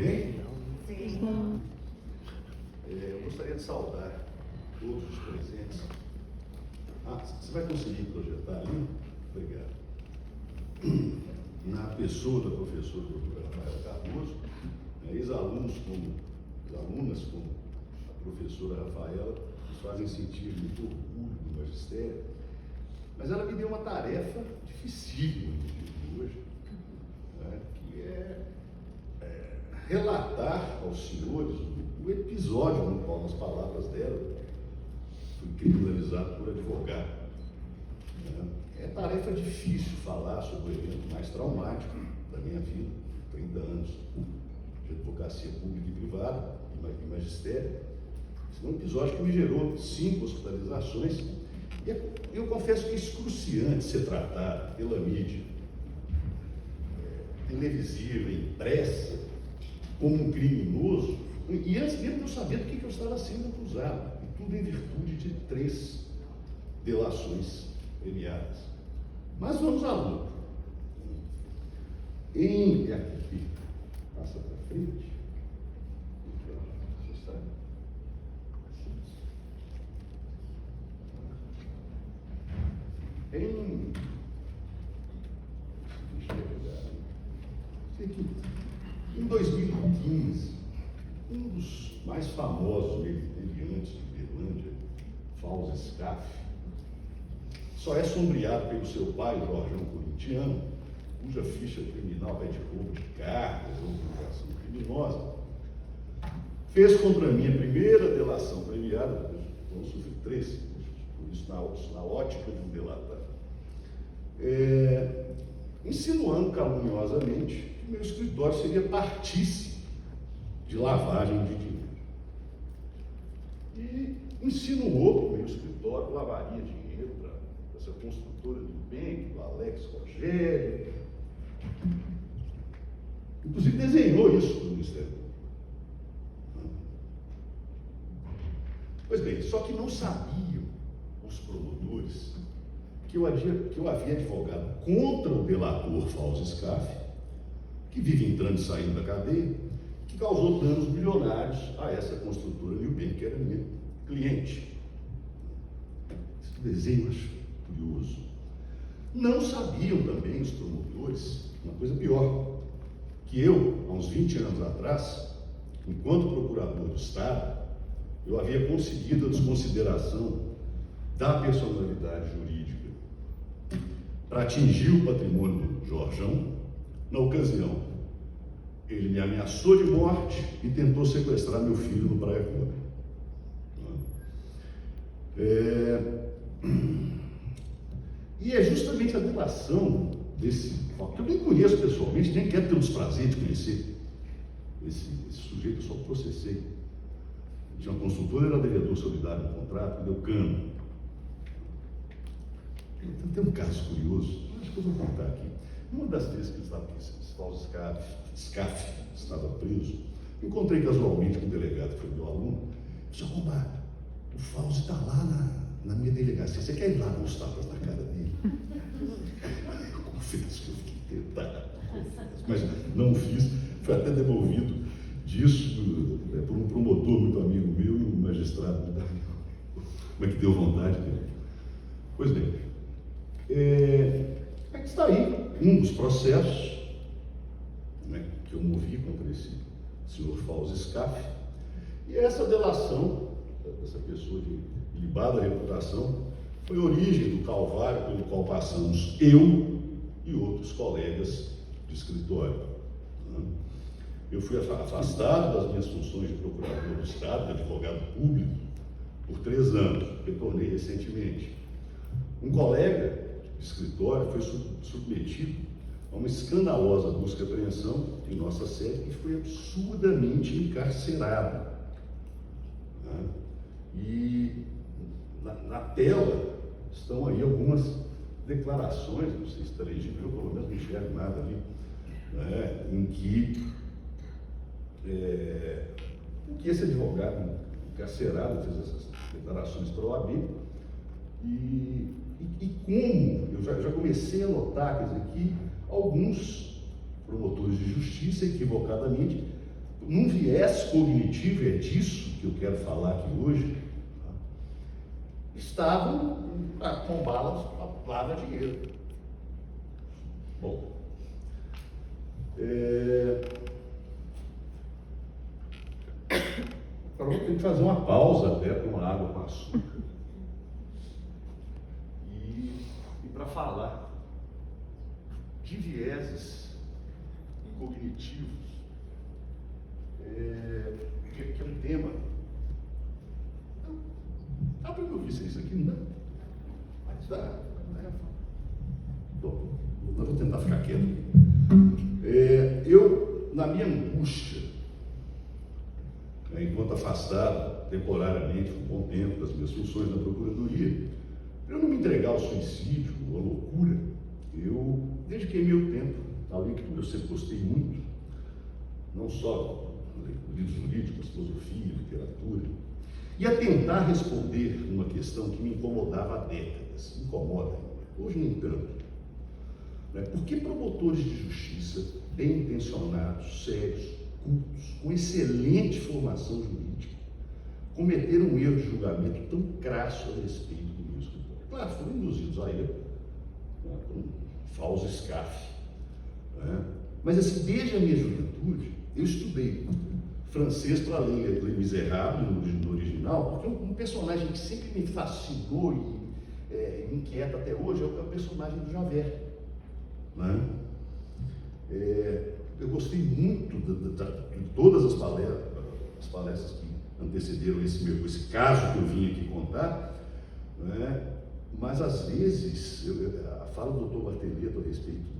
Bem, Sim. eu gostaria de saudar todos os presentes. Você vai conseguir projetar ali? Obrigado. Na pessoa da professora doutora Rafaela Cardoso, ex-alunas como a professora Rafaela, nos fazem sentir muito orgulho do magistério, mas ela me deu uma tarefa dificílima no dia de hoje, que é relatar aos senhores o episódio no qual, nas palavras dela, fui criminalizado por advogado. É tarefa difícil falar sobre o evento mais traumático da minha vida, 30 anos de advocacia pública e privada, e magistério. Esse é um episódio que me gerou 5 hospitalizações, e eu confesso que é excruciante ser tratado pela mídia televisiva, impressa, como um criminoso, e antes mesmo de eu saber do que eu estava sendo acusado, e tudo em virtude de 3 delações premiadas. Mas vamos à luta. Aqui, passa para frente. Você está em 2015, um dos mais famosos meliantes de Berlândia, Fausto Scaff, só é sombreado pelo seu pai, Jorjão Corintiano, cuja ficha criminal vai de roubo de cargas ou organização criminosa, fez contra mim a primeira delação premiada, vão sofrer 3, por isso na ótica de um delatário, insinuando caluniosamente que meu escritório seria partícipe de lavagem de dinheiro. E insinuou que o meu escritório lavaria dinheiro para essa construtora do bem, do Alex Rogério. Inclusive desenhou isso para o Ministério Público. Pois bem, só que não sabiam os promotores que eu havia advogado contra o delator Fausto Scaff, que vive entrando e saindo da cadeia, que causou danos bilionários a essa construtora Newbank, que era minha cliente. Esse desenho eu acho curioso. Não sabiam também os promotores, uma coisa pior, que eu, há uns 20 anos atrás, enquanto procurador do Estado, eu havia conseguido a desconsideração da personalidade jurídica para atingir o patrimônio do Jorjão. Na ocasião, ele me ameaçou de morte e tentou sequestrar meu filho no Praia Cora. E é justamente a delação desse, que eu nem conheço pessoalmente, nem quero ter o desprazer de conhecer esse sujeito, eu só processei. Tinha uma consultora, era devedor solidário no contrato, me deu cano. Tem um caso curioso, acho que eu vou contar aqui. Uma das vezes que ele estava aqui, Fausto Scaff estava preso, encontrei casualmente com um delegado que foi meu aluno. Disse: Romar, o Fausto está lá na minha delegacia, você quer ir lá dar uns tapas na cara dele? Eu confesso que eu fiquei tentado, mas não fiz, foi até devolvido disso por um promotor muito amigo meu e um magistrado muito amigo. Como é que deu vontade dele? Pois bem, que está aí um dos processos que eu movi contra esse senhor Fausto Scaff, e essa delação dessa pessoa de ilibada reputação foi a origem do calvário pelo qual passamos eu e outros colegas de escritório. Eu fui afastado das minhas funções de procurador do Estado, de advogado público, por 3 anos, retornei recentemente. Um colega de escritório foi submetido a uma escandalosa busca e apreensão em nossa sede e foi absurdamente encarcerado. E na tela estão aí algumas declarações, não sei se está legível, eu pelo menos não enxergo nada ali, em que esse advogado encarcerado fez essas declarações para a OAB, e como eu já comecei a notar, quer dizer, que alguns promotores de justiça, equivocadamente, num viés cognitivo, é disso que eu quero falar aqui hoje, estavam com balas a palavra dinheiro. Bom, agora vou ter que fazer uma pausa até com uma água com açúcar e para falar de vieses cognitivos, que é um tema. Dá para eu ouvir isso aqui? Não. Mas dá. Bom, eu vou tentar ficar quieto. Eu, na minha angústia, enquanto afastado temporariamente, por um bom tempo, das minhas funções na Procuradoria, para eu não me entregar ao suicídio, à loucura, eu dediquei meu tempo à leitura. Eu sempre gostei muito, não só livros jurídicos, filosofia, literatura, e a tentar responder uma questão que me incomodava há décadas, me incomoda, hoje nem tanto. Por que promotores de justiça, bem intencionados, sérios, cultos, com excelente formação jurídica, cometeram um erro de julgamento tão crasso a respeito do meu escritório? Claro, foram induzidos a ele por um falso escafe. Mas assim, desde a minha juventude, eu estudei francês para ler Les Misérables no original, porque um personagem que sempre me fascinou e me inquieta até hoje é o personagem do Javert. Eu gostei muito de todas as palestras que antecederam esse caso que eu vim aqui contar, mas às vezes a fala do Dr. Bartheletta a respeito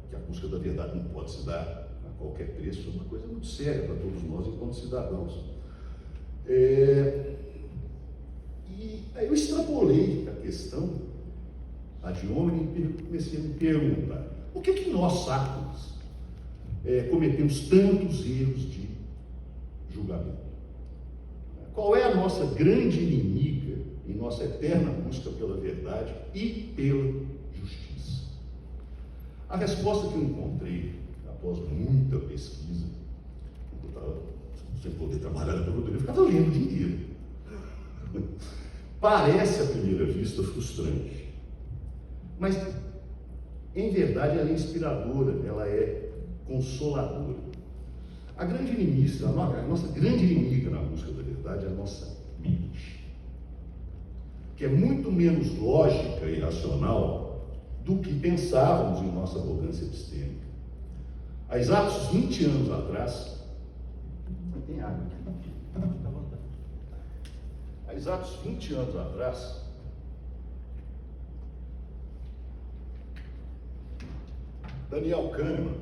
que a busca da verdade não pode se dar a qualquer preço é uma coisa muito séria para todos nós enquanto cidadãos. E aí eu extrapolei a questão ad hominem e comecei a me perguntar: por que nós, sábios, cometemos tantos erros de julgamento? Qual é a nossa grande inimiga em nossa eterna busca pela verdade e pela justiça? A resposta que eu encontrei, após muita pesquisa, eu estava sem poder trabalhar na Procuradoria, eu ficava lendo o dia inteiro. Parece, à primeira vista, frustrante, mas, em verdade, ela é inspiradora, ela é consoladora. A nossa grande inimiga na busca da verdade é a nossa mente, que é muito menos lógica e racional do que pensávamos em nossa arrogância epistêmica. Há exatos 20 anos atrás, tem água aqui, há exatos 20 anos atrás, Daniel Kahneman,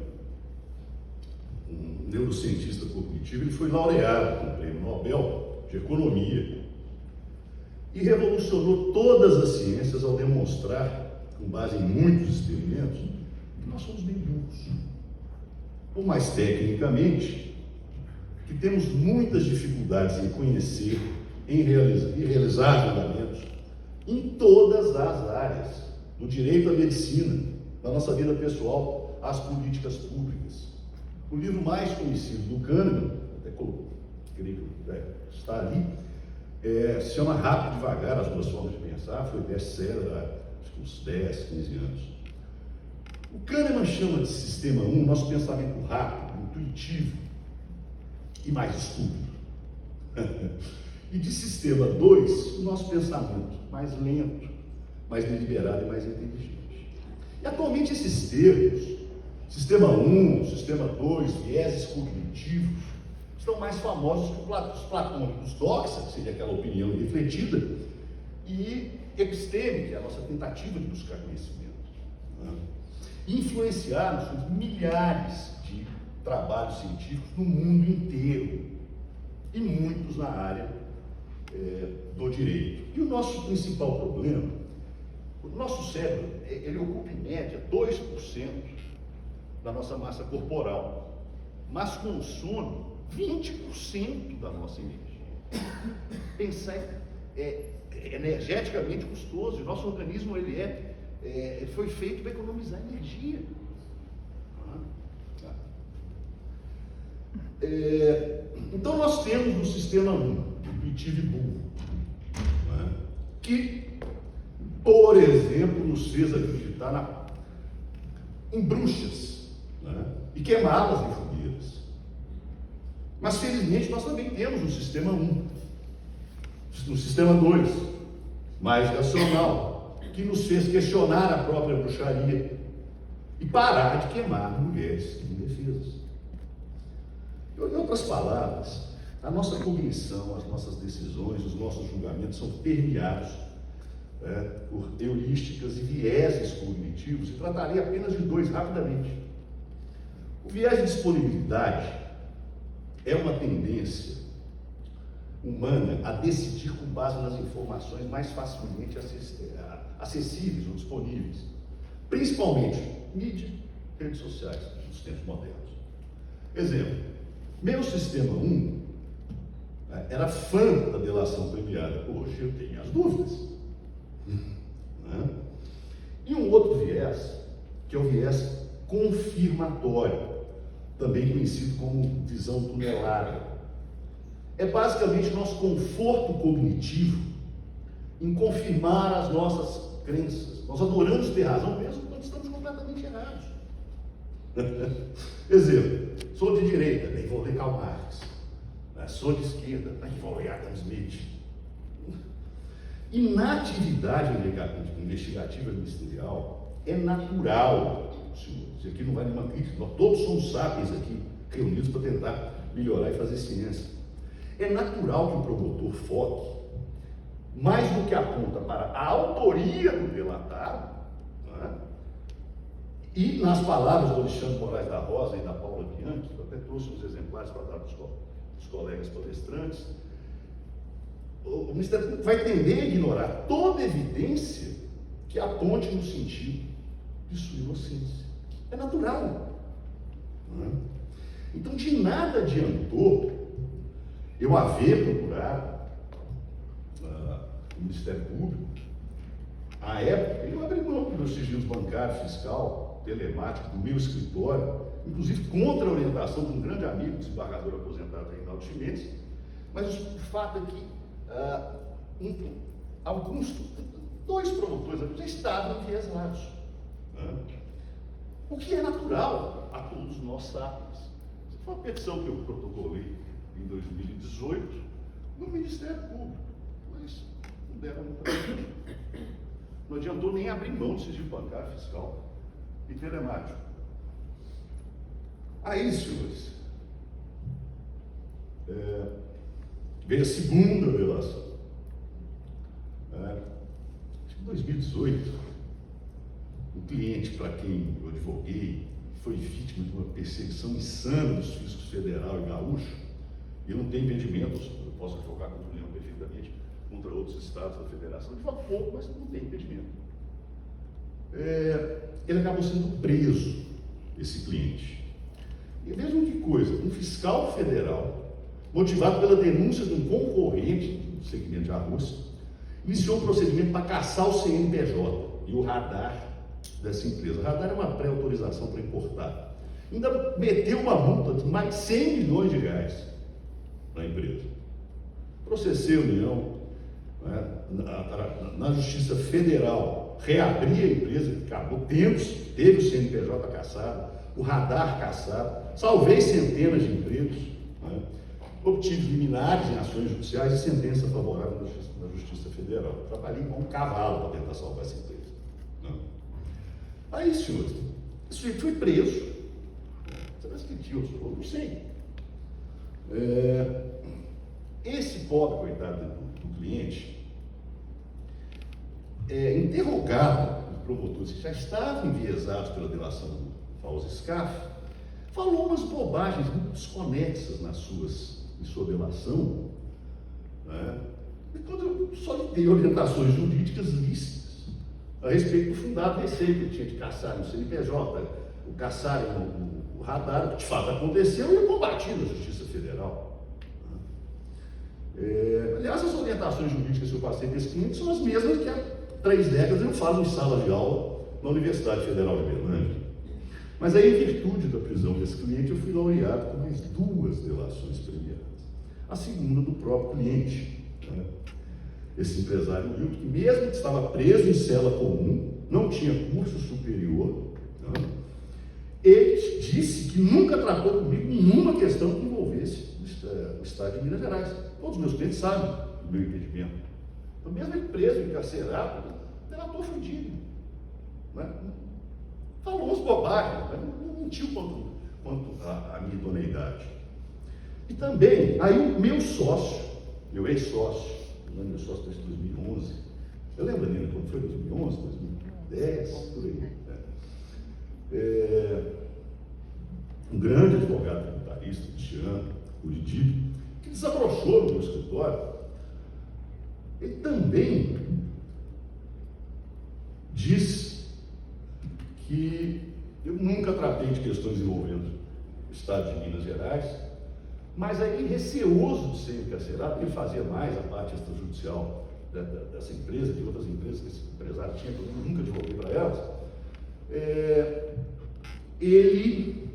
um neurocientista cognitivo, ele foi laureado com o Prêmio Nobel de Economia e revolucionou todas as ciências ao demonstrar, com base em muitos experimentos, que nós somos bem burros. Ou mais tecnicamente, que temos muitas dificuldades em conhecer, em realizar julgamentos em todas as áreas, do direito à medicina, da nossa vida pessoal, às políticas públicas. O livro mais conhecido do Kahneman, até creio que está ali, se chama Rápido e Devagar, As Duas Formas de Pensar, foi best-seller há uns 10, 15 anos. O Kahneman chama de sistema 1 nosso pensamento rápido, intuitivo e mais estúpido. E de sistema 2, o nosso pensamento mais lento, mais deliberado e mais inteligente. E atualmente esses termos, sistema 1, sistema 2, vieses cognitivos, estão mais famosos que os platônicos doxa, que seria aquela opinião irrefletida, e episteme, que é a nossa tentativa de buscar conhecimento. Influenciaram milhares de trabalhos científicos no mundo inteiro, e muitos na área do direito. E o nosso principal problema, o nosso cérebro, ele ocupa em média 2% da nossa massa corporal, mas consome 20% da nossa energia. Pensar é energeticamente custoso, e o nosso organismo ele foi feito para economizar energia. Então nós temos no sistema 1, intuitivo e burro, né, que, por exemplo, nos fez acreditar em bruxas, né, e queimá-las em fogueiras. Mas felizmente nós também temos no sistema 1, no sistema 2, mais racional, que nos fez questionar a própria bruxaria e parar de queimar mulheres indefesas. Em outras palavras, a nossa cognição, as nossas decisões, os nossos julgamentos são permeados por heurísticas e vieses cognitivos, e tratarei apenas de dois rapidamente. O viés de disponibilidade é uma tendência humana a decidir com base nas informações mais facilmente acessíveis ou disponíveis, principalmente mídia, redes sociais, nos tempos modernos. Exemplo, meu sistema 1 era fã da delação premiada. Hoje eu tenho as dúvidas. Né? E um outro viés, que é o viés confirmatório, também conhecido como visão tunelada. É basicamente o nosso conforto cognitivo em confirmar as nossas crenças. Nós adoramos ter razão mesmo quando estamos completamente errados. Exemplo, sou de direita, nem vou ler Karl Marx. Sou de esquerda, nem vou ler Adam Smith. Inatividade investigativa ministerial é natural, senhores. Aqui não vai nenhuma crítica, nós todos somos sapiens aqui, reunidos para tentar melhorar e fazer ciência. É natural que o promotor foque, mais do que aponta para a autoria do delatado, né? E nas palavras do Alexandre Moraes da Rosa e da Paula Bianchi, eu até trouxe uns exemplares para dar para os colegas palestrantes, o Ministério Público vai tender a ignorar toda evidência que aponte no sentido de sua inocência. É natural. Né? Então, de nada adiantou eu haver procurado o Ministério Público, à época, eu abri mão dos meus sigilos bancário, fiscal, telemático, do meu escritório, inclusive contra a orientação de um grande amigo, desembargador aposentado Reinaldo Chimenez, mas o fato é que dois promotores já estavam enviesados, né? O que é natural a todos nós sapiens. Essa foi uma petição que eu protocolei em 2018 no Ministério Público, mas não deram muita coisa. Não adiantou nem abrir mão de sigilo bancário, fiscal e telemático. Aí, senhores, veio a segunda delação. Em 2018, um cliente para quem eu advoguei foi vítima de uma perseguição insana dos fiscos federal e gaúcho. E não tem impedimentos, eu posso advogar contra o Leão perfeitamente, contra outros estados da federação, advogo pouco, mas não tem impedimento. Ele acabou sendo preso, esse cliente. E vejam que coisa, um fiscal federal, motivado pela denúncia de um concorrente do segmento de arroz, iniciou um procedimento para caçar o CNPJ e o radar dessa empresa. O radar é uma pré-autorização para importar. Ainda meteu uma multa de mais de 100 milhões de reais na empresa. Processei a União, né, na Justiça Federal, reabri a empresa, que acabou, teve o CNPJ caçado, o radar caçado, salvei centenas de empregos, né, obtive liminares em ações judiciais e sentença favorável da Justiça Federal. Trabalhei com um cavalo para tentar salvar essa empresa. Né? Aí, senhores, esse sujeito foi preso. Você vai escrever, eu não sei. Esse pobre, coitado do cliente, interrogado por promotores que já estavam enviesados pela delação do Fauzi Scaff, falou umas bobagens muito desconexas em sua delação, né? E quando eu só lhe dei orientações jurídicas lícitas a respeito do fundado receio que ele tinha de caçar no CNPJ, o caçar o radar, que de fato aconteceu, e eu combati na Justiça Federal. Aliás, as orientações jurídicas que eu passei desse cliente são as mesmas que há 3 décadas eu falo em sala de aula na Universidade Federal de Berlândia. Mas aí, em virtude da prisão desse cliente, eu fui laureado com mais 2 delações premiadas. A segunda do próprio cliente, né? Esse empresário Milton, que mesmo que estava preso em cela comum, não tinha curso superior, né? Ele disse que nunca tratou comigo nenhuma questão que envolvesse o Estado de Minas Gerais. Todos os meus clientes sabem do meu impedimento. Então, mesmo ele preso, encarcerado, o delator foi digno, né? Falou umas bobagens, né? Não mentiu quanto à minha idoneidade. E também, aí o meu sócio, meu ex-sócio, meu sócio desde 2011, eu lembro, Nina, quando foi 2011, 2010, por aí, né? Um grande advogado tributarista, Cristiano Uridido, que desabrochou no meu escritório, ele também diz que eu nunca tratei de questões envolvendo o Estado de Minas Gerais, mas aí, receoso de ser encarcerado, ele fazia mais a parte extrajudicial dessa empresa, de outras empresas que esse empresário tinha, que eu nunca divulguei para elas, ele,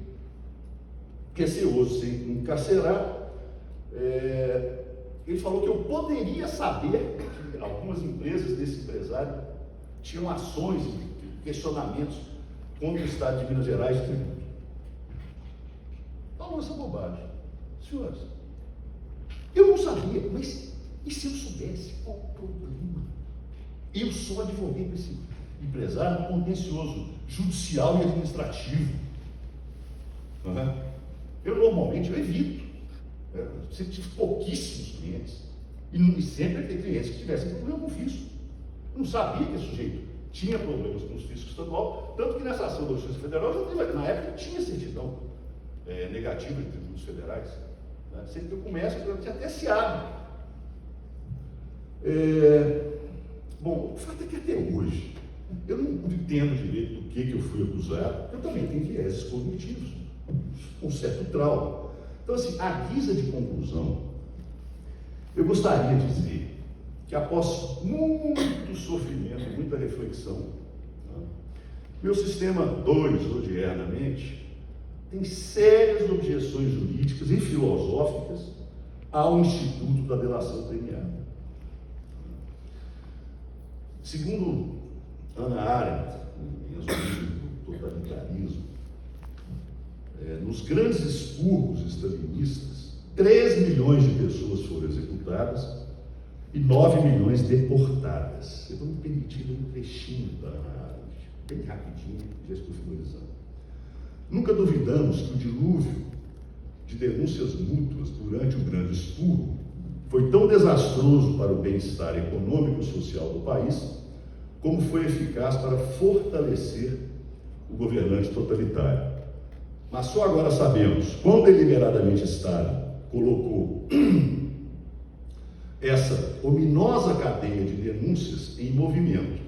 receoso de ser encarcerado, ele falou que eu poderia saber que algumas empresas desse empresário tinham ações e questionamentos contra o Estado de Minas Gerais e tributo. Falou essa bobagem. Senhores, eu não sabia, mas e se eu soubesse? Qual o problema? Eu só advoguei para esse empresário no contencioso judicial e administrativo. Uhum. Eu normalmente evito. Eu sempre tive pouquíssimos clientes. E sempre ter clientes que tivessem problema com fisco. Eu não sabia que esse sujeito tinha problemas com os fiscos estadual, tanto que nessa ação da Justiça Federal, na época tinha certidão negativa de tributos federais. Sempre que eu começo, eu tinha até se abre. Bom, o fato é que até hoje, eu não entendo direito do que eu fui acusado, eu também tenho vieses cognitivos, um certo trauma. Então, assim, à guisa de conclusão, eu gostaria de dizer que após muito sofrimento, muita reflexão, né, meu sistema 2, odiernamente, tem sérias objeções jurídicas e filosóficas ao Instituto da Delação Premiada. Segundo Hannah Arendt, em resumo do totalitarismo, nos grandes expurgos stalinistas, 3 milhões de pessoas foram executadas e 9 milhões deportadas. Eu vou me permitir ler um trechinho da Hannah Arendt, bem rapidinho, já estou finalizando. Nunca duvidamos que o dilúvio de denúncias mútuas durante o grande expurgo foi tão desastroso para o bem-estar econômico e social do país, como foi eficaz para fortalecer o governante totalitário. Mas só agora sabemos quão deliberadamente Stalin colocou essa ominosa cadeia de denúncias em movimento,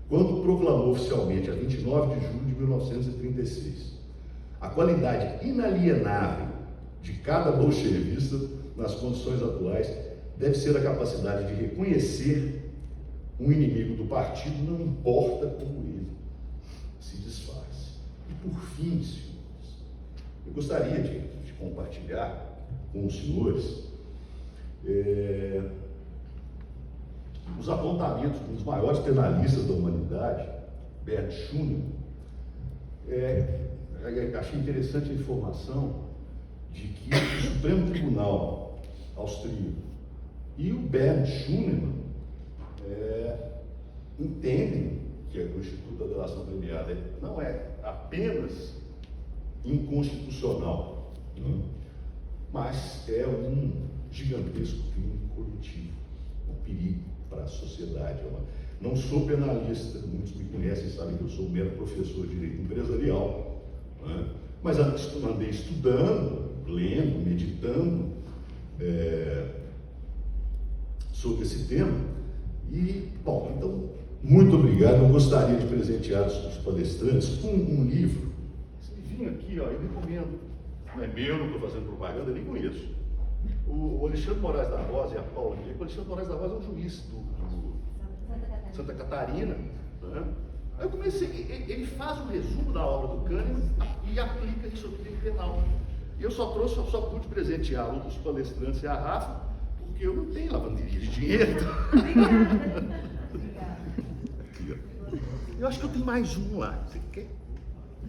quando proclamou oficialmente, a 29 de julho de 1936, a qualidade inalienável de cada bolchevista nas condições atuais deve ser a capacidade de reconhecer um inimigo do partido, não importa como ele se disfarce. E por fim, senhores, eu gostaria de compartilhar com os senhores os apontamentos de um dos maiores penalistas da humanidade, Bert Schunemann. Achei interessante a informação de que o Supremo Tribunal Austríaco e o Bernd Schunemann entendem que o Instituto da Delação Premiada não é apenas inconstitucional, né? Mas é um gigantesco crime coletivo, um perigo para a sociedade. Não sou penalista, muitos me conhecem, sabem que eu sou um mero professor de direito empresarial, né? Mas andei estudando, lendo, meditando sobre esse tema. E, bom, então, muito obrigado. Eu gostaria de presentear os palestrantes com um livro. Esse livrinho aqui, ó, eu recomendo. Não é meu, não estou fazendo propaganda, eu nem conheço. O Alexandre Moraes da Rosa e a Paula, o Alexandre Moraes da Rosa é um juiz do Santa Catarina, né? Aí eu comecei, ele faz um resumo da obra do Kahneman e aplica isso no direito penal. E eu só pude presentear os palestrantes e a Rafa, porque eu não tenho lavanderia de dinheiro. Obrigada. Aqui, ó. Eu acho que eu tenho mais um lá. Você quer?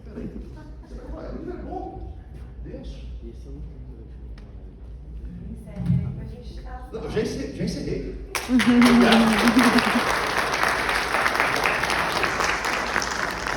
Peraí. Olha, não é bom. Deixa. A gente está... Não, já encerrei. Obrigado.